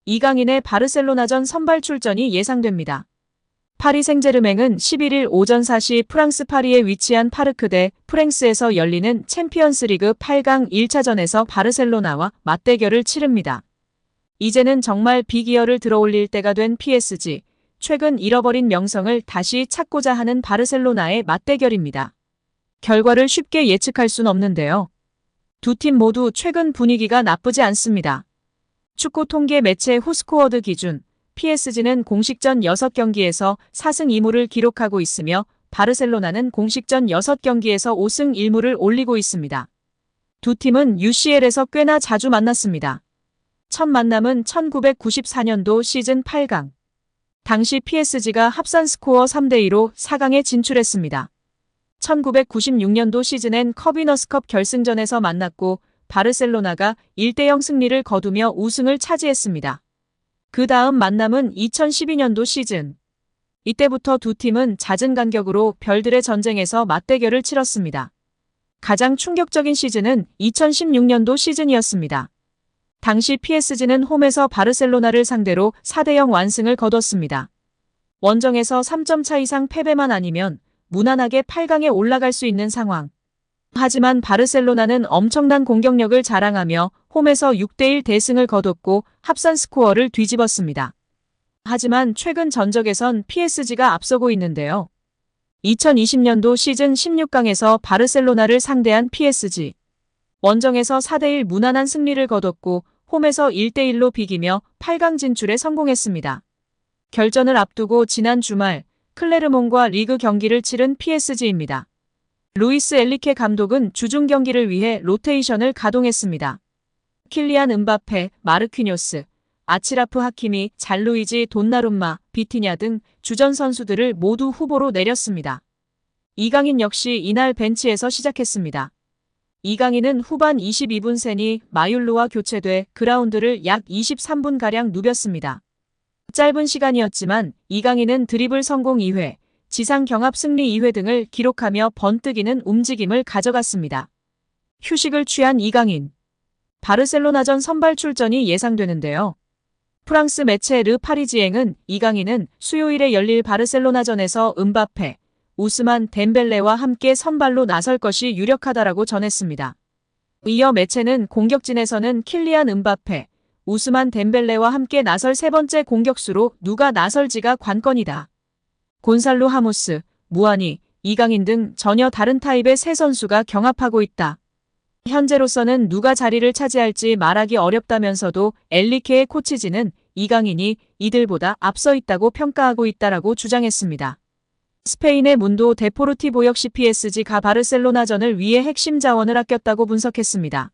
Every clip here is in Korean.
이강인의 바르셀로나전 선발 출전이 예상됩니다. 파리 생제르맹은 11일 오전 4시 프랑스 파리에 위치한 파르크 대 프랭스에서 열리는 챔피언스리그 8강 1차전에서 바르셀로나와 맞대결을 치릅니다. 이제는 정말 빅이어를 들어올릴 때가 된 PSG, 최근 잃어버린 명성을 다시 찾고자 하는 바르셀로나의 맞대결입니다. 결과를 쉽게 예측할 순 없는데요. 두 팀 모두 최근 분위기가 나쁘지 않습니다. 축구 통계 매체 후스코어드 기준 PSG는 공식전 6경기에서 4승 2무를 기록하고 있으며 바르셀로나는 공식전 6경기에서 5승 1무를 올리고 있습니다. 두 팀은 UCL에서 꽤나 자주 만났습니다. 첫 만남은 1994년도 시즌 8강. 당시 PSG가 합산 스코어 3대2로 4강에 진출했습니다. 1996년도 시즌엔 커비너스컵 결승전에서 만났고 바르셀로나가 1대0 승리를 거두며 우승을 차지했습니다. 그 다음 만남은 2012년도 시즌. 이때부터 두 팀은 잦은 간격으로 별들의 전쟁에서 맞대결을 치렀습니다. 가장 충격적인 시즌은 2016년도 시즌이었습니다. 당시 PSG는 홈에서 바르셀로나를 상대로 4대0 완승을 거뒀습니다. 원정에서 3점 차 이상 패배만 아니면 무난하게 8강에 올라갈 수 있는 상황. 하지만 바르셀로나는 엄청난 공격력을 자랑하며 홈에서 6대1 대승을 거뒀고 합산 스코어를 뒤집었습니다. 하지만 최근 전적에선 PSG가 앞서고 있는데요. 2020년도 시즌 16강에서 바르셀로나를 상대한 PSG. 원정에서 4대1 무난한 승리를 거뒀고 홈에서 1대1로 비기며 8강 진출에 성공했습니다. 결전을 앞두고 지난 주말 클레르몽과 리그 경기를 치른 PSG입니다. 루이스 엘리케 감독은 주중 경기를 위해 로테이션을 가동했습니다. 킬리안 은바페, 마르퀴뇨스, 아치라프 하키미, 잘루이지 돈나룸마, 비티냐 등 주전 선수들을 모두 후보로 내렸습니다. 이강인 역시 이날 벤치에서 시작했습니다. 이강인은 후반 22분 세니 마율루와 교체돼 그라운드를 약 23분가량 누볐습니다. 짧은 시간이었지만 이강인은 드리블 성공 2회, 지상 경합 승리 2회 등을 기록하며 번뜩이는 움직임을 가져갔습니다. 휴식을 취한 이강인. 바르셀로나전 선발 출전이 예상되는데요. 프랑스 매체 르 파리지앵은 이강인은 수요일에 열릴 바르셀로나전에서 은바페, 우스만 덴벨레와 함께 선발로 나설 것이 유력하다라고 전했습니다. 이어 매체는 공격진에서는 킬리안 은바페, 우스만 덴벨레와 함께 나설 세 번째 공격수로 누가 나설지가 관건이다. 곤살로 하모스, 무아니, 이강인 등 전혀 다른 타입의 세 선수가 경합하고 있다. 현재로서는 누가 자리를 차지할지 말하기 어렵다면서도 엘리케의 코치진은 이강인이 이들보다 앞서 있다고 평가하고 있다라고 주장했습니다. 스페인의 문도 데포르티보 역시 PSG가 바르셀로나전을 위해 핵심 자원을 아꼈다고 분석했습니다.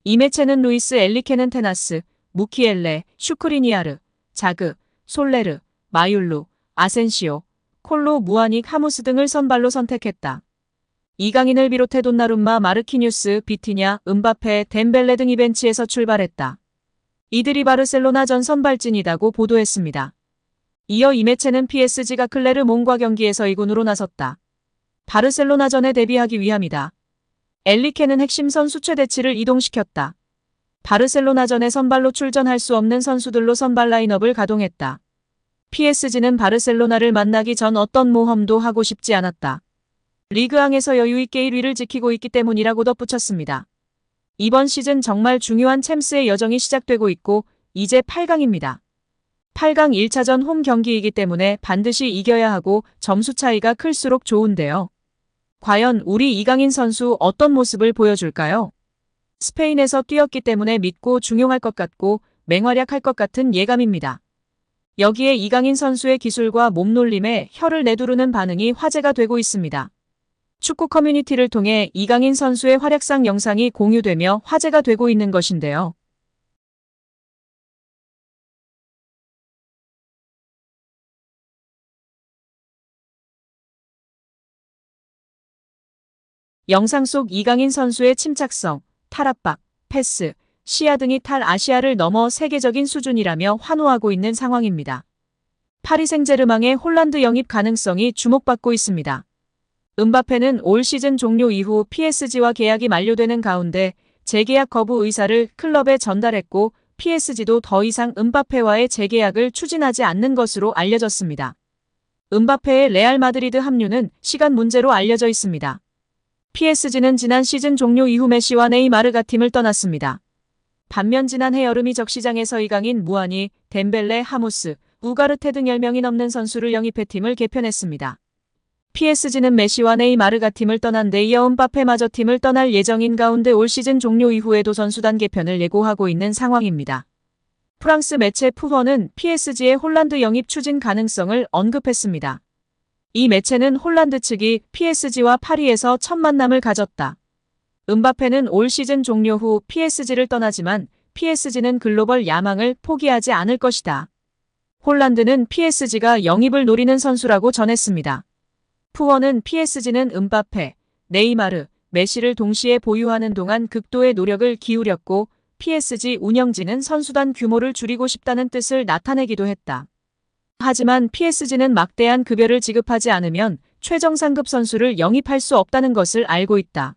이 매체는 루이스 엘리케는 테나스, 무키엘레, 슈크리니아르, 자그, 솔레르, 마율루, 아센시오, 콜로 무아닉 하무스 등을 선발로 선택했다. 이강인을 비롯해 돈나룸마, 마르키뉴스, 비티냐, 은바페, 덴벨레 등이 벤치에서 출발했다. 이들이 바르셀로나전 선발진이다고 보도했습니다. 이어 이 매체는 PSG가 클레르몽과 경기에서 2군으로 나섰다. 바르셀로나전에 대비하기 위함이다. 엘리케는 핵심 선수 최대치를 이동시켰다. 바르셀로나전에 선발로 출전할 수 없는 선수들로 선발 라인업을 가동했다. PSG는 바르셀로나를 만나기 전 어떤 모험도 하고 싶지 않았다. 리그앙에서 여유있게 1위를 지키고 있기 때문이라고 덧붙였습니다. 이번 시즌 정말 중요한 챔스의 여정이 시작되고 있고 이제 8강입니다. 8강 1차전 홈 경기이기 때문에 반드시 이겨야 하고 점수 차이가 클수록 좋은데요. 과연 우리 이강인 선수 어떤 모습을 보여줄까요? 스페인에서 뛰었기 때문에 믿고 중용할 것 같고 맹활약할 것 같은 예감입니다. 여기에 이강인 선수의 기술과 몸놀림에 혀를 내두르는 반응이 화제가 되고 있습니다. 축구 커뮤니티를 통해 이강인 선수의 활약상 영상이 공유되며 화제가 되고 있는 것인데요. 영상 속 이강인 선수의 침착성, 탈압박, 패스, 시야 등이 탈아시아를 넘어 세계적인 수준이라며 환호하고 있는 상황입니다. 파리 생제르맹의 홀란드 영입 가능성이 주목받고 있습니다. 은바페는 올 시즌 종료 이후 PSG와 계약이 만료되는 가운데 재계약 거부 의사를 클럽에 전달했고 PSG도 더 이상 음바페와의 재계약을 추진하지 않는 것으로 알려졌습니다. 음바페의 레알 마드리드 합류는 시간 문제로 알려져 있습니다. PSG는 지난 시즌 종료 이후 메시와 네이마르가 팀을 떠났습니다. 반면 지난해 여름 이적 시장에서 이강인, 무하니, 덴벨레, 하무스, 우가르테 등 10명이 넘는 선수를 영입해 팀을 개편했습니다. PSG는 메시와 네이마르가 팀을 떠난 데 이어 음바페마저 팀을 떠날 예정인 가운데 올 시즌 종료 이후에도 선수단 개편을 예고하고 있는 상황입니다. 프랑스 매체 푸허는 PSG의 홀란드 영입 추진 가능성을 언급했습니다. 이 매체는 홀란드 측이 PSG와 파리에서 첫 만남을 가졌다. 음바페는 올 시즌 종료 후 PSG를 떠나지만 PSG는 글로벌 야망을 포기하지 않을 것이다. 홀란드는 PSG가 영입을 노리는 선수라고 전했습니다. 푸어는 PSG는 음바페, 네이마르, 메시를 동시에 보유하는 동안 극도의 노력을 기울였고 PSG 운영진은 선수단 규모를 줄이고 싶다는 뜻을 나타내기도 했다. 하지만 PSG는 막대한 급여를 지급하지 않으면 최정상급 선수를 영입할 수 없다는 것을 알고 있다.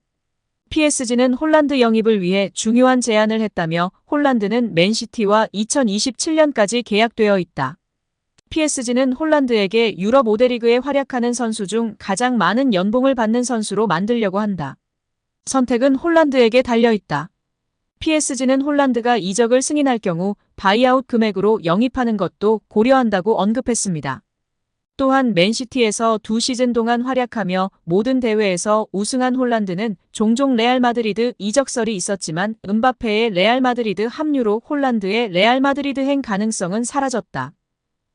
PSG는 홀란드 영입을 위해 중요한 제안을 했다며 홀란드는 맨시티와 2027년까지 계약되어 있다. PSG는 홀란드에게 유럽 5대 리그에 활약하는 선수 중 가장 많은 연봉을 받는 선수로 만들려고 한다. 선택은 홀란드에게 달려있다. PSG는 홀란드가 이적을 승인할 경우 바이아웃 금액으로 영입하는 것도 고려한다고 언급했습니다. 또한 맨시티에서 2시즌 동안 활약하며 모든 대회에서 우승한 홀란드는 종종 레알 마드리드 이적설이 있었지만 음바페의 레알 마드리드 합류로 홀란드의 레알 마드리드행 가능성은 사라졌다.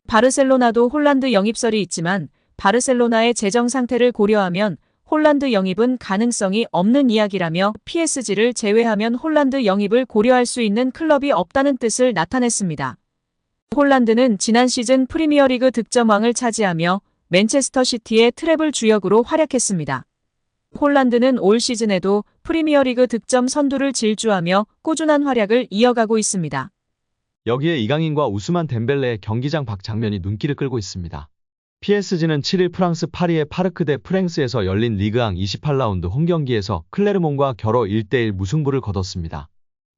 바르셀로나도 홀란드 영입설이 있지만 바르셀로나의 재정 상태를 고려하면 홀란드 영입은 가능성이 없는 이야기라며 PSG를 제외하면 홀란드 영입을 고려할 수 있는 클럽이 없다는 뜻을 나타냈습니다. 홀란드는 지난 시즌 프리미어리그 득점왕을 차지하며 맨체스터 시티의 트래블 주역으로 활약했습니다. 홀란드는 올 시즌에도 프리미어리그 득점 선두를 질주하며 꾸준한 활약을 이어가고 있습니다. 여기에 이강인과 우스만 덴벨레의 경기장 밖 장면이 눈길을 끌고 있습니다. PSG는 7일 프랑스 파리의 파르크 대 프랭스에서 열린 리그앙 28라운드 홈경기에서 클레르몽과 겨뤄 1대1 무승부를 거뒀습니다.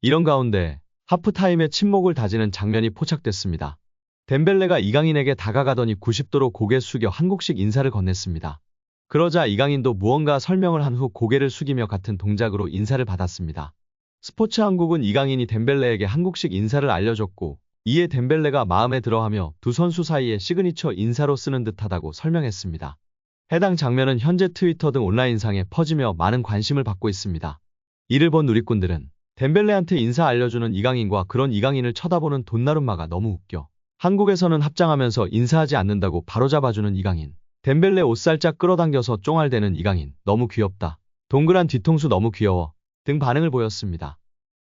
이런 가운데 하프타임에 침묵을 다지는 장면이 포착됐습니다. 덴벨레가 이강인에게 다가가더니 90도로 고개 숙여 한국식 인사를 건넸습니다. 그러자 이강인도 무언가 설명을 한 후 고개를 숙이며 같은 동작으로 인사를 받았습니다. 스포츠 한국은 이강인이 덴벨레에게 한국식 인사를 알려줬고 이에 덴벨레가 마음에 들어하며 두 선수 사이에 시그니처 인사로 쓰는 듯하다고 설명했습니다. 해당 장면은 현재 트위터 등 온라인상에 퍼지며 많은 관심을 받고 있습니다. 이를 본 누리꾼들은 덴벨레한테 인사 알려주는 이강인과 그런 이강인을 쳐다보는 돈나룸마가 너무 웃겨. 한국에서는 합장하면서 인사하지 않는다고 바로잡아주는 이강인. 덴벨레 옷 살짝 끌어당겨서 쫑알대는 이강인. 너무 귀엽다. 동그란 뒤통수 너무 귀여워. 등 반응을 보였습니다.